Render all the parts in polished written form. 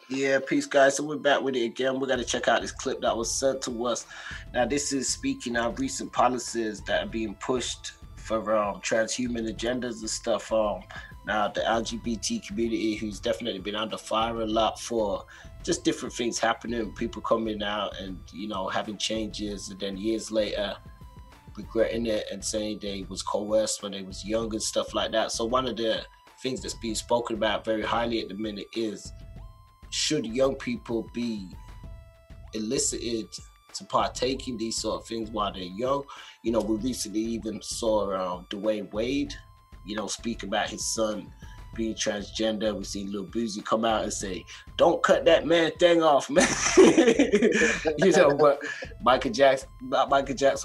Yeah, peace, guys. So we're back with it again. We're gonna check out this clip that was sent to us. Now, this is speaking of recent policies that are being pushed for transhuman agendas and stuff. Now the LGBT community, who's definitely been under fire a lot for just different things happening, people coming out and having changes, and then years later regretting it and saying they was coerced when they was young and stuff like that. So one of the things that's being spoken about very highly at the minute is, should young people be elicited to partake in these sort of things while they're young? We recently even saw Dwayne Wade, speak about his son being transgender. We see Lil Boozy come out and say, "Don't cut that man thing off, man." But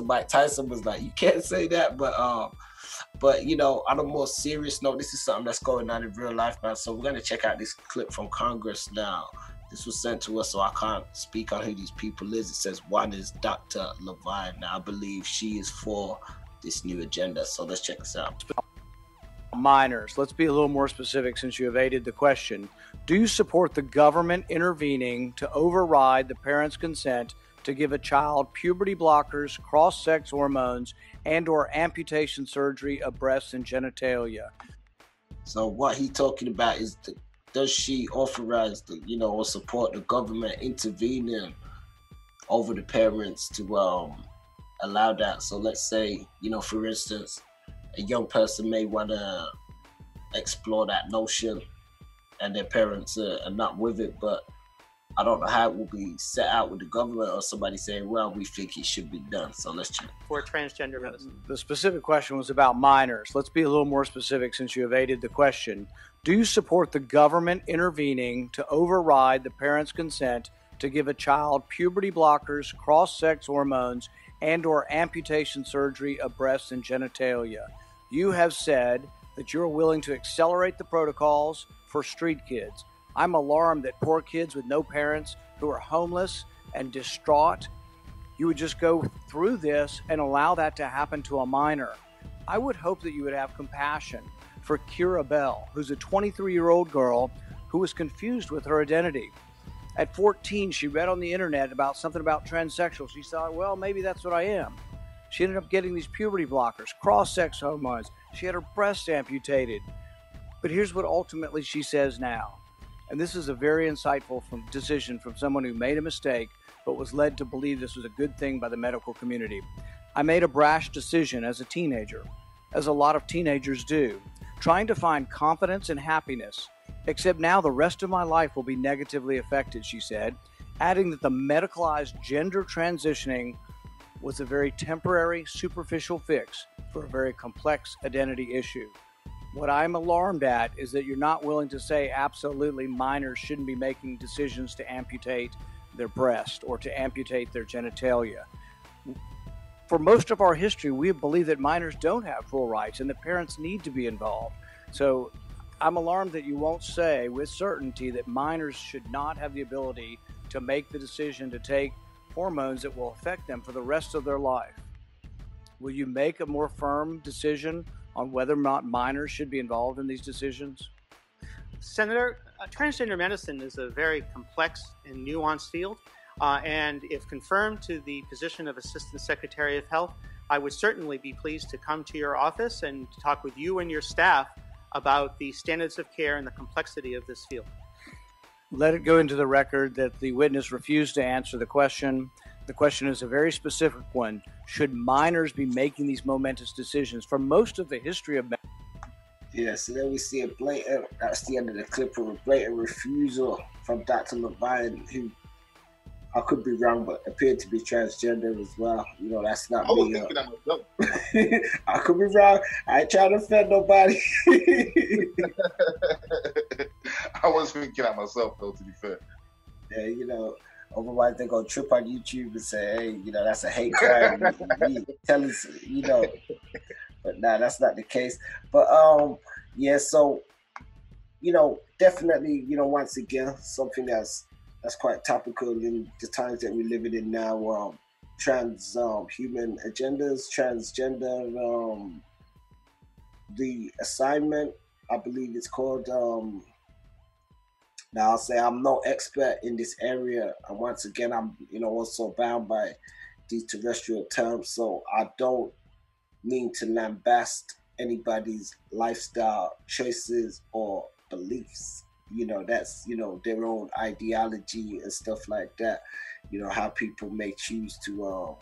Mike Tyson was like, "You can't say that." But on a more serious note, this is something that's going on in real life, man. So we're gonna check out this clip from Congress now. This was sent to us, so I can't speak on who these people is. It says one is Dr. Levine. Now, I believe she is for this new agenda. So let's check this out. Minors. Let's be a little more specific since you evaded the question. Do you support the government intervening to override the parent's consent to give a child puberty blockers, cross-sex hormones, and/or amputation surgery of breasts and genitalia? So what he's talking about is, does she authorize or support the government intervening over the parents to allow that? So let's say, for instance, a young person may want to explore that notion and their parents are not with it, but I don't know how it will be set out with the government or somebody saying, well, we think it should be done. So let's check. For transgender medicine. The specific question was about minors. Let's be a little more specific since you evaded the question. Do you support the government intervening to override the parent's consent to give a child puberty blockers, cross-sex hormones, and/or amputation surgery of breasts and genitalia? You have said that you're willing to accelerate the protocols for street kids. I'm alarmed that poor kids with no parents who are homeless and distraught, you would just go through this and allow that to happen to a minor. I would hope that you would have compassion for Kira Bell, who's a 23-year-old girl who was confused with her identity. At 14, she read on the internet about something about transsexual. She thought, well, maybe that's what I am. She ended up getting these puberty blockers, cross-sex hormones. She had her breasts amputated. But here's what ultimately she says now. And this is a very insightful decision from someone who made a mistake but was led to believe this was a good thing by the medical community. I made a brash decision as a teenager, as a lot of teenagers do, trying to find confidence and happiness, except now the rest of my life will be negatively affected, she said, adding that the medicalized gender transitioning was a very temporary, superficial fix for a very complex identity issue. What I'm alarmed at is that you're not willing to say absolutely minors shouldn't be making decisions to amputate their breast or to amputate their genitalia. For most of our history, we believe that minors don't have full rights and that parents need to be involved. So I'm alarmed that you won't say with certainty that minors should not have the ability to make the decision to take hormones that will affect them for the rest of their life. Will you make a more firm decision on whether or not minors should be involved in these decisions? Senator, transgender medicine is a very complex and nuanced field, and if confirmed to the position of Assistant Secretary of Health, I would certainly be pleased to come to your office and talk with you and your staff about the standards of care and the complexity of this field. Let it go into the record that the witness refused to answer the question. The question is a very specific one. Should minors be making these momentous decisions? For most of the history of medicine. Yeah, so then we see a blatant, that's the end of the clip, of a blatant refusal from Dr. Levine, who, I could be wrong, but appeared to be transgender as well. That's not me. I was thinking that myself. I could be wrong. I ain't trying to offend nobody. I was thinking that myself, though, to be fair. Yeah, otherwise they're going to trip on YouTube and say, hey, that's a hate crime. Tell us, But nah, that's not the case. But, yeah, so, definitely, once again, something that's quite topical in the times that we're living in now. Human agendas, transgender, the assignment, I believe it's called, Now I'll say I'm no expert in this area, and once again, I'm also bound by these terrestrial terms, so I don't mean to lambast anybody's lifestyle choices or beliefs. That's their own ideology and stuff like that. How people may choose to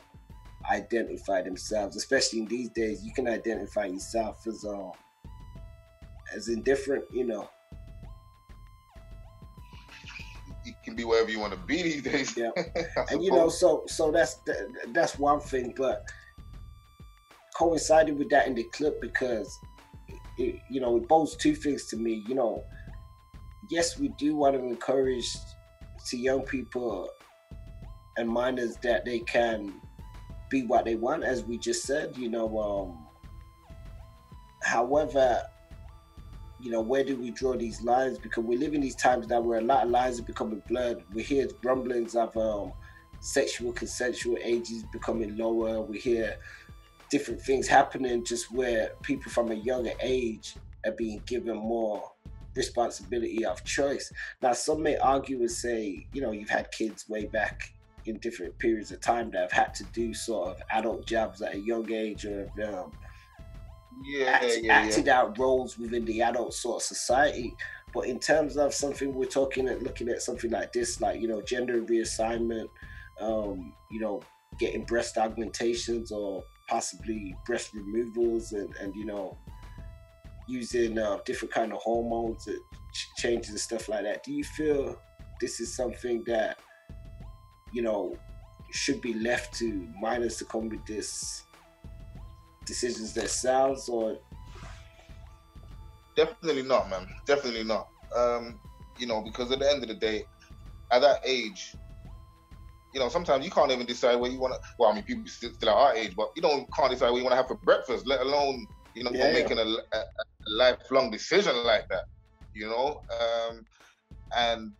identify themselves, especially in these days. You can identify yourself as indifferent. You can be wherever you want to be these days. Yeah, and so that's one thing, but coincided with that in the clip because it bodes two things to me. Yes, we do want to encourage to young people and minors that they can be what they want, as we just said. However, where do we draw these lines? Because we live in these times now where a lot of lines are becoming blurred. We hear rumblings of sexual consensual ages becoming lower. We hear different things happening just where people from a younger age are being given more responsibility of choice. Now, some may argue and say, you've had kids way back in different periods of time that have had to do sort of adult jobs at a young age, or have acted out roles within the adult sort of society. But in terms of something looking at something like this, like, gender reassignment, getting breast augmentations or possibly breast removals, and using different kind of hormones and changes and stuff like that. Do you feel this is something that should be left to minors to come with this decisions themselves? Or definitely not, man. Definitely not. Because at the end of the day, at that age, sometimes you can't even decide where you want to. Well, I mean, people still at our age, but can't decide what you want to have for breakfast, let alone making a lifelong decision like that. And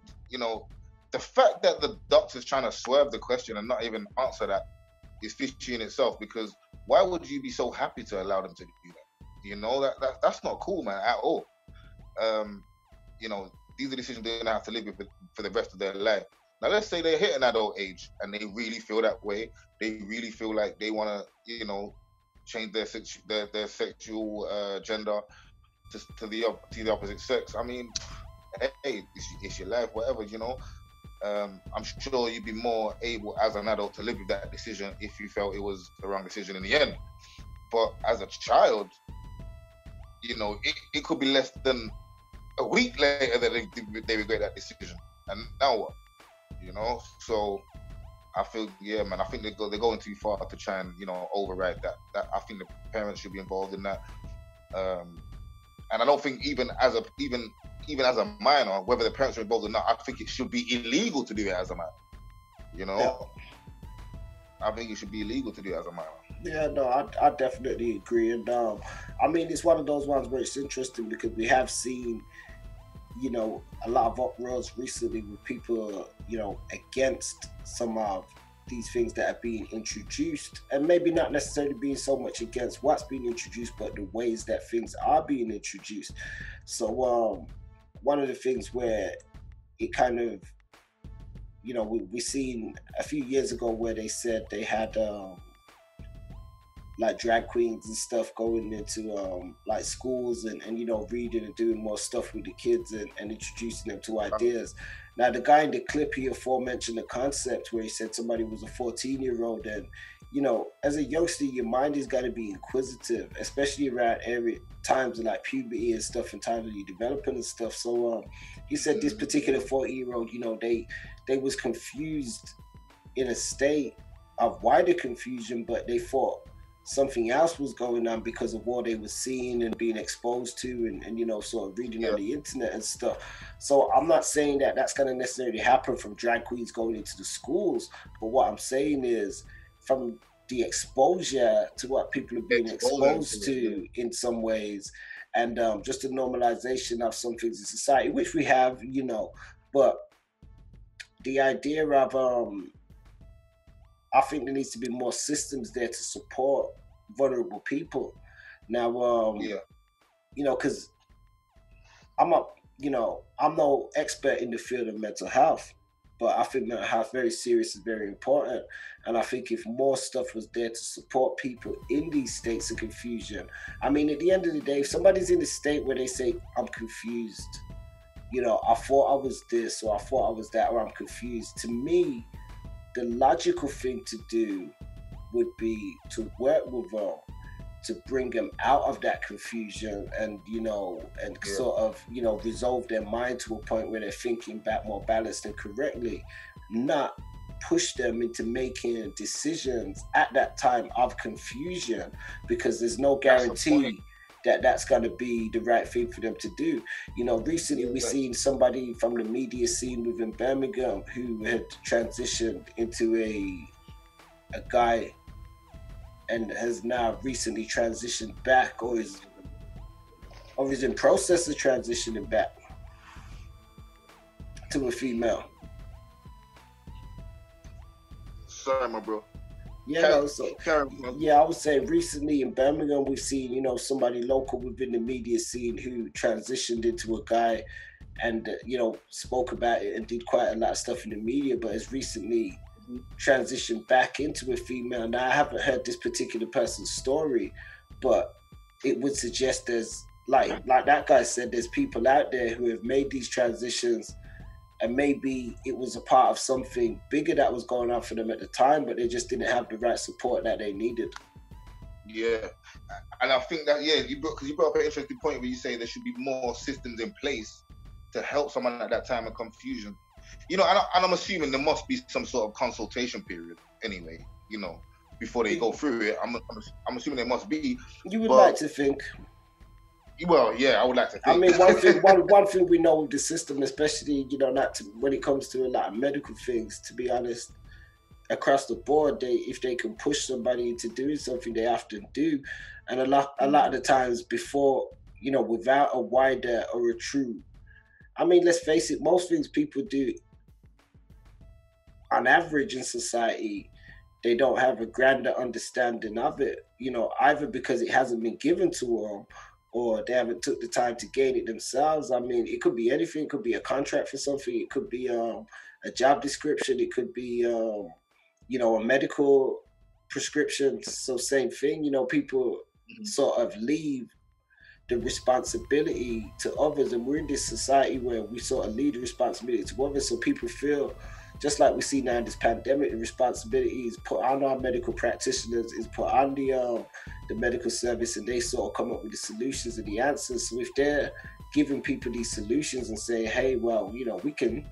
the fact that the doctor's trying to swerve the question and not even answer that is fishy in itself. Because why would you be so happy to allow them to do that? That's not cool, man, at all. These are decisions they're gonna have to live with for the rest of their life. Now, let's say they hit an adult age and they really feel that way. They really feel like they want to, change their sexual gender to the opposite sex. I mean, hey, it's your life, whatever. I'm sure you'd be more able as an adult to live with that decision if you felt it was the wrong decision in the end. But as a child, it could be less than a week later that they regret that decision. And now what? So I feel, man, I think they're going too far to try and, override that. I think the parents should be involved in that. And I don't think even as a minor, whether the parents are involved or not, I think it should be illegal to do it as a minor. Yeah. I think it should be illegal to do it as a minor. Yeah, no, I definitely agree. And I mean, it's one of those ones where it's interesting because we have seen, a lot of uproars recently with people, against some of these things that are being introduced, and maybe not necessarily being so much against what's being introduced, but the ways that things are being introduced. So one of the things where it kind of, we seen a few years ago where they said they had like drag queens and stuff going into like schools and reading and doing more stuff with the kids and introducing them to ideas. Now, the guy in the clip, he aforementioned the concept where he said somebody was a 14-year-old, and as a youngster, your mind is got to be inquisitive, especially around times of like puberty and stuff, and times when you're developing and stuff. So he said this particular 14-year-old, they was confused in a state of wider confusion, but they thought something else was going on because of what they were seeing and being exposed to and sort of reading on the internet and stuff. So I'm not saying that that's going to necessarily happen from drag queens going into the schools, but what I'm saying is from the exposure to what people are being exposed to in some ways, and just the normalization of some things in society, which we have, but the idea of I think there needs to be more systems there to support vulnerable people. Now, because I'm you know, I'm no expert in the field of mental health, but I think mental health very serious is very important. And I think if more stuff was there to support people in these states of confusion, I mean, at the end of the day, if somebody's in a state where they say, I'm confused, you know, I thought I was this, or I thought I was that, or I'm confused, to me, the logical thing to do would be to work with them to bring them out of that confusion and, you know, and sort of, you know, resolve their mind to a point where they're thinking back more balanced and correctly, not push them into making decisions at that time of confusion, because there's no guarantee that that's going to be the right thing for them to do. You know, recently we seen somebody from the media scene within Birmingham who had transitioned into a guy and has now recently transitioned back, or is in process of transitioning back to a female. Sorry, my bro. Yeah, no, so yeah, I would say recently in Birmingham we've seen, you know, somebody local within the media scene who transitioned into a guy and you know, spoke about it and did quite a lot of stuff in the media, but has recently transitioned back into a female. Now, I haven't heard this particular person's story, but it would suggest there's like that guy said, there's people out there who have made these transitions, and maybe it was a part of something bigger that was going on for them at the time, but they just didn't have the right support that they needed. Yeah, and I think that, yeah, you brought up an interesting point where you say there should be more systems in place to help someone at that time of confusion. You know, and I'm assuming there must be some sort of consultation period anyway, you know, before they go through it. I'm assuming there must be. You would like to think. Well, yeah, I would like to think. I mean, one thing we know with the system, especially, you know, when it comes to a lot of medical things, to be honest, across the board, if they can push somebody into doing something, they often do. And a lot of the times before, you know, without a wider or a true, I mean, let's face it, most things people do on average in society, they don't have a grander understanding of it, you know, either because it hasn't been given to them or they haven't took the time to gain it themselves. I mean, it could be anything. It could be a contract for something. It could be a job description. It could be, you know, a medical prescription. So same thing, you know, people sort of leave the responsibility to others, and we're in this society where we sort of leave the responsibility to others, so people feel, just like we see now in this pandemic, the responsibility is put on our medical practitioners, is put on the medical service, and they sort of come up with the solutions and the answers. So if they're giving people these solutions and saying, hey, well, you know, we can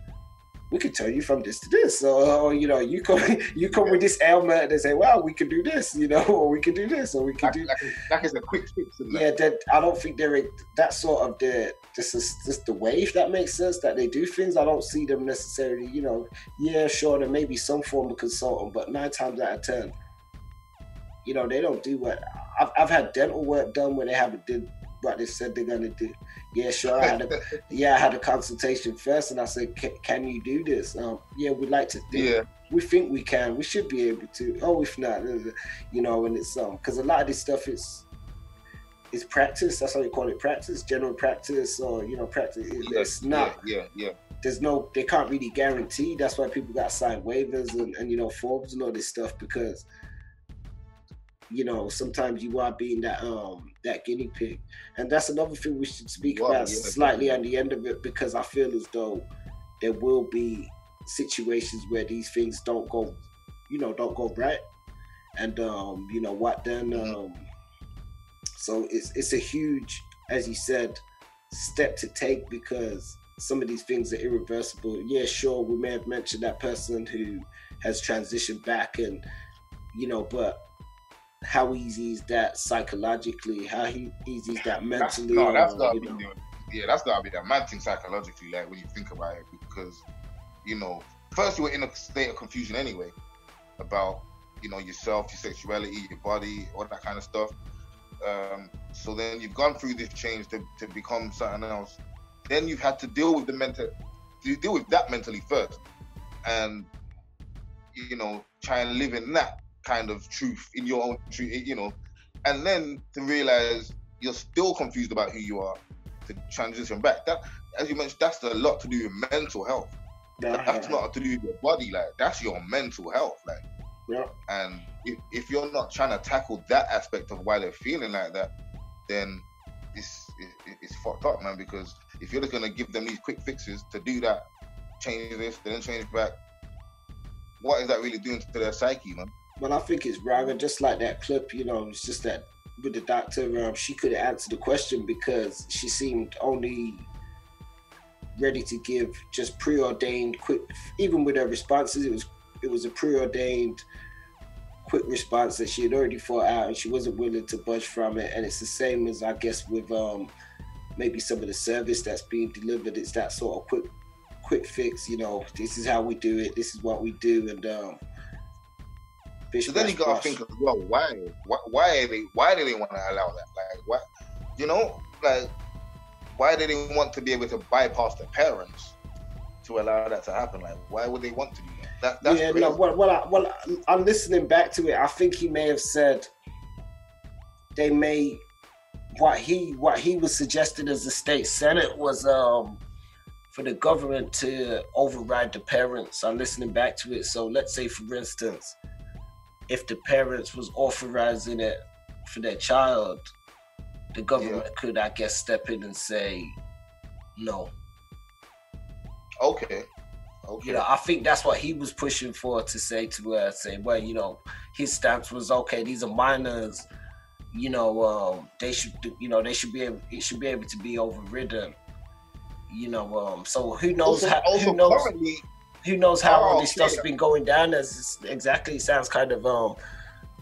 turn you from this to this, or you know, you come with this ailment, and they say, well, we can do this, you know, or we can do this, or we can do that is a quick fix. Yeah, that I don't think that's sort of this is the way, if that makes sense, that they do things. I don't see them necessarily, you know, yeah, sure, there may be some form of consultant, but 9 times out of 10, you know, they don't do what I've had dental work done where they haven't did what they said they're gonna do. Yeah, sure. I had a consultation first, and I said, "Can you do this?" Yeah, we'd like to do. Yeah. We think we can. We should be able to. Oh, if not, you know, and it's because a lot of this stuff is practice. That's how you call it, practice, general practice, or you know, practice. It's not. Yeah. There's no. They can't really guarantee. That's why people got signed waivers and you know, forms and all this stuff, because you know, sometimes you are being that guinea pig. And that's another thing we should speak about slightly on the end of it, because I feel as though there will be situations where these things don't go right. And you know what then, so it's a huge, as you said, step to take, because some of these things are irreversible. Yeah, sure, we may have mentioned that person who has transitioned back, and you know, but how easy is that psychologically? How easy is that mentally? That's gotta be that mad thing psychologically, like when you think about it, because you know, first you were in a state of confusion anyway about, you know, yourself, your sexuality, your body, all that kind of stuff. So then you've gone through this change to become something else. Then you've had to deal with that mentally first, and you know, try and live in that kind of truth, in your own truth, you know, and then to realize you're still confused about who you are, to transition back. That as you mentioned, that's a lot to do with mental health. That's not to do with your body. Like, that's your mental health. Like, yeah. And if you're not trying to tackle that aspect of why they're feeling like that, then it's fucked up, man. Because if you're just gonna give them these quick fixes to do that, change this, then change back, what is that really doing to their psyche, man? Well, I think it's rather just like that clip, you know. It's just that with the doctor, she couldn't answer the question because she seemed only ready to give just preordained quick. Even with her responses, it was a preordained quick response that she had already thought out, and she wasn't willing to budge from it. And it's the same as, I guess, with maybe some of the service that's being delivered. It's that sort of quick fix, you know. This is how we do it. This is what we do, and so then you gotta think as well, why do they want to allow that? Like, what, you know, like, why do they want to be able to bypass their parents to allow that to happen? Like, why would they want to do that? That's yeah, crazy. no. Well, I'm listening back to it. I think he may have said they may what he was suggesting as the state senate was for the government to override the parents. I'm listening back to it. So let's say, for instance, if the parents was authorizing it for their child, the government could, I guess, step in and say no. Okay. You know, I think that's what he was pushing for, to say to her, well, you know, his stance was, okay, these are minors, you know, they should be able, it should be able to be overridden, you know, so who knows who knows how all this stuff's been going down. As exactly, it sounds kind of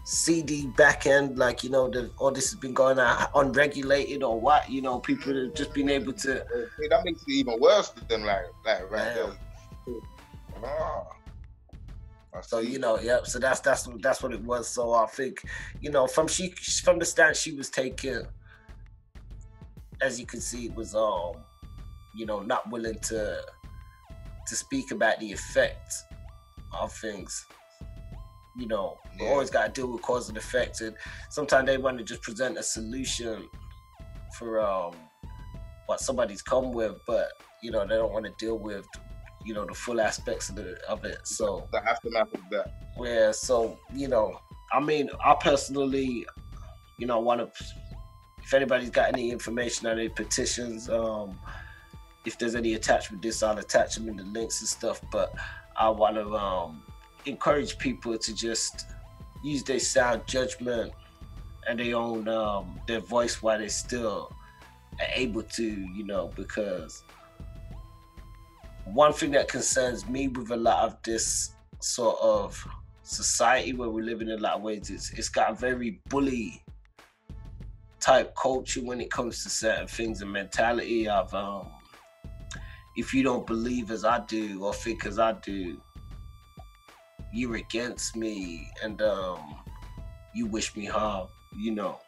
seedy back end, like, you know, all this has been going on unregulated or what, you know, people have just been able to. That makes it even worse than like right there. So, you know, yep. So that's what it was. So I think, you know, from the stance she was taking, as you can see, it was you know, not willing to speak about the effects of things. You know, we always got to deal with cause and effect, and sometimes they want to just present a solution for what somebody's come with, but, you know, they don't want to deal with, you know, the full aspects of it. So the aftermath of that. Yeah. So, you know, I mean, I personally, you know, want to, if anybody's got any information on any petitions, if there's any attachment this, I'll attach them in the links and stuff. But I want to encourage people to just use their sound judgment and their own their voice while they still are able to, you know, because one thing that concerns me with a lot of this sort of society where we live in a lot of ways, it's got a very bully type culture when it comes to certain things, and mentality of if you don't believe as I do or think as I do, you're against me and you wish me harm, you know.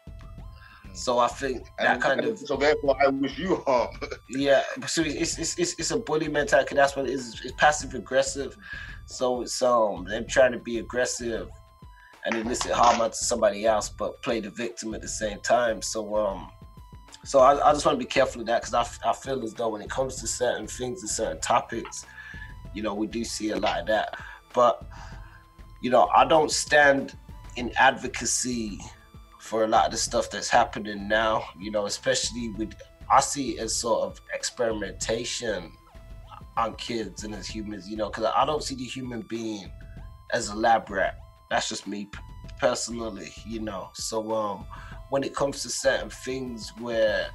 So I think that kind of, so therefore I wish you harm. Yeah, so it's a bully mentality. That's what it is. It's passive aggressive. So it's them trying to be aggressive and elicit harm onto somebody else, but play the victim at the same time. So so I just want to be careful of that, because I feel as though when it comes to certain things and certain topics, you know, we do see a lot of that. But, you know, I don't stand in advocacy for a lot of the stuff that's happening now, you know, especially I see it as sort of experimentation on kids and as humans, you know, because I don't see the human being as a lab rat. That's just me personally, you know. So when it comes to certain things where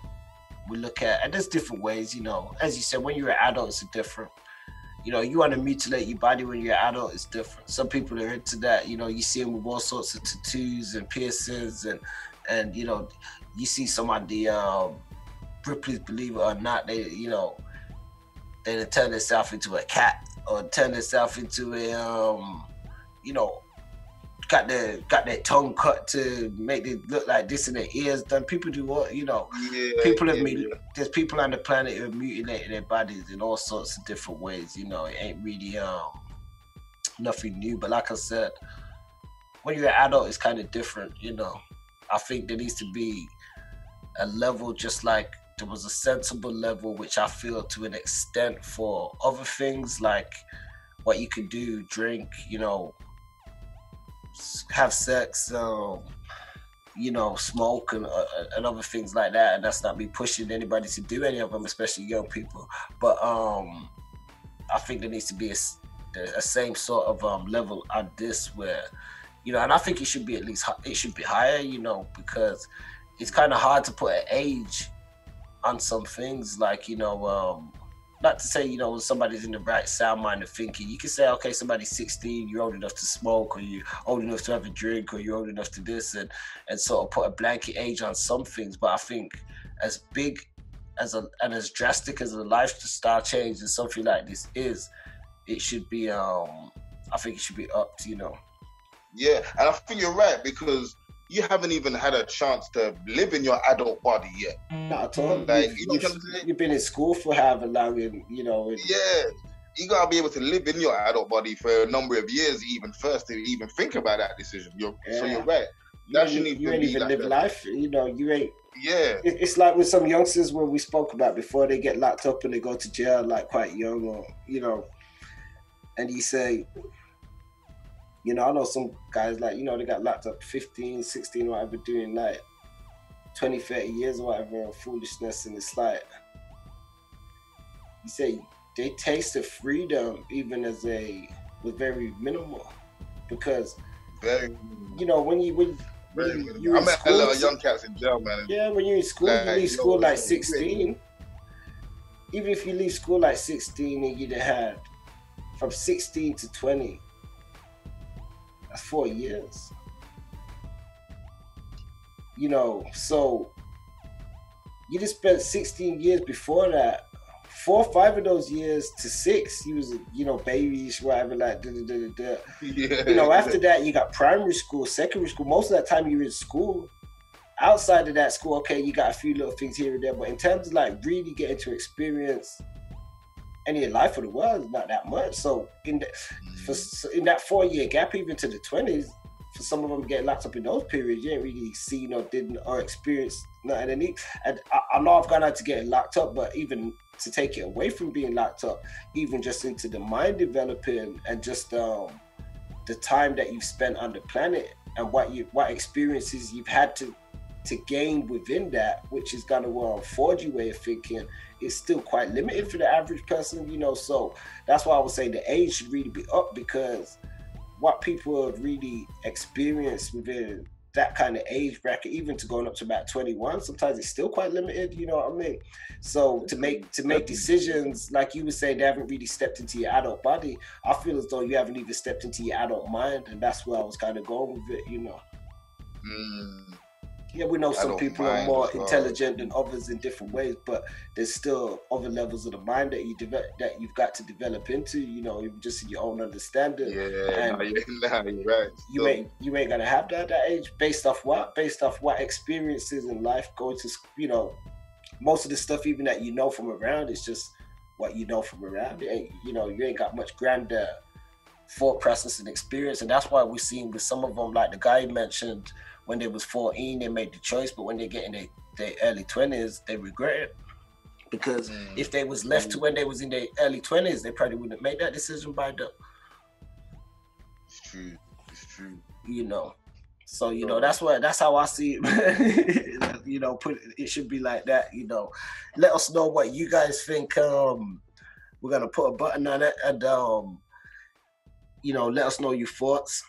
we look at, and there's different ways, you know, as you said, when you're an adult, it's different. You know, you want to mutilate your body when you're an adult, it's different. Some people are into that. You know, you see them with all sorts of tattoos and piercings, and you know, you see some of the Ripley's, believe it or not, they, you know, they turn themselves into a cat or turn themselves into a, you know, got their tongue cut to make it look like this in their ears done. People do what, you know, there's people on the planet who have mutilated their bodies in all sorts of different ways, you know. It ain't really nothing new, but like I said, when you're an adult, it's kind of different, you know. I think there needs to be a level, just like there was a sensible level, which I feel to an extent for other things like what you could do, drink, you know, have sex, you know, smoke and other things like that. And that's not me pushing anybody to do any of them, especially young people. But I think there needs to be a same sort of level on this where, you know, and I think it should be at least, it should be higher, you know, because it's kind of hard to put an age on some things, like, you know, not to say, you know, somebody's in the right sound mind of thinking. You can say, okay, somebody's 16, you're old enough to smoke, or you're old enough to have a drink, or you're old enough to this, and sort of put a blanket age on some things. But I think as big and as drastic as a lifestyle change as something like this is, it should be, I think it should be upped, you know. Yeah, and I think you're right, because you haven't even had a chance to live in your adult body yet. Not at all. Like, you've been in school for however long, and, you know. Yeah, you gotta be able to live in your adult body for a number of years, even first to even think about that decision. So you're right. That you ain't even live life, you know. You ain't. Yeah. It's like with some youngsters where we spoke about before, they get locked up and they go to jail like quite young, or, you know, and you say, you know, I know some guys, like, you know, they got locked up 15, 16, whatever, doing like 20, 30 years or whatever of foolishness. And it's like, you say they tasted freedom even as was very minimal. Because, you know, when you're I met a lot of young cats in jail, man. Yeah, when you're in school, like, you leave school like 16. Even if you leave school like 16 and you'd have had from 16 to 20, that's 4 years. You know, so you just spent 16 years before that. 4 or 5 of those years to 6, you was, you know, babyish, whatever, like, Yeah. You know, after that, you got primary school, secondary school. Most of that time you're in school. Outside of that school, okay, you got a few little things here and there. But in terms of, like, really getting to experience any life of the world, not that much. So in that 4-year gap, even to the 20s, for some of them getting locked up in those periods, you ain't really seen or didn't or experienced nothing. And I know I've gone out to get locked up, but even to take it away from being locked up, even just into the mind developing and just the time that you've spent on the planet and what experiences you've had to gain within that, which is gonna forge your way of thinking, is still quite limited for the average person, you know. So that's why I would say the age should really be up, because what people have really experienced within that kind of age bracket, even to going up to about 21, sometimes it's still quite limited, you know what I mean? So to make decisions, like you would say, they haven't really stepped into your adult body. I feel as though you haven't even stepped into your adult mind, and that's where I was kind of going with it, you know. Yeah, we know some people are more intelligent than others in different ways, but there's still other levels of the mind that you've got to develop into, you know, just in your own understanding. Yeah, you're right. You ain't gonna have that at that age. Based off what experiences in life, going to, you know, most of the stuff even that you know from around is just what you know from around. You know, you ain't got much grander thought process and experience, and that's why we're seeing with some of them, like the guy you mentioned, when they was 14, they made the choice, but when they get in their early 20s, they regret it. Because if they was left to when they was in their early 20s, they probably wouldn't make that decision by them. It's true. You know. So, you know, that's how I see it. You know, it should be like that, you know. Let us know what you guys think. We're gonna put a button on it, and you know, let us know your thoughts.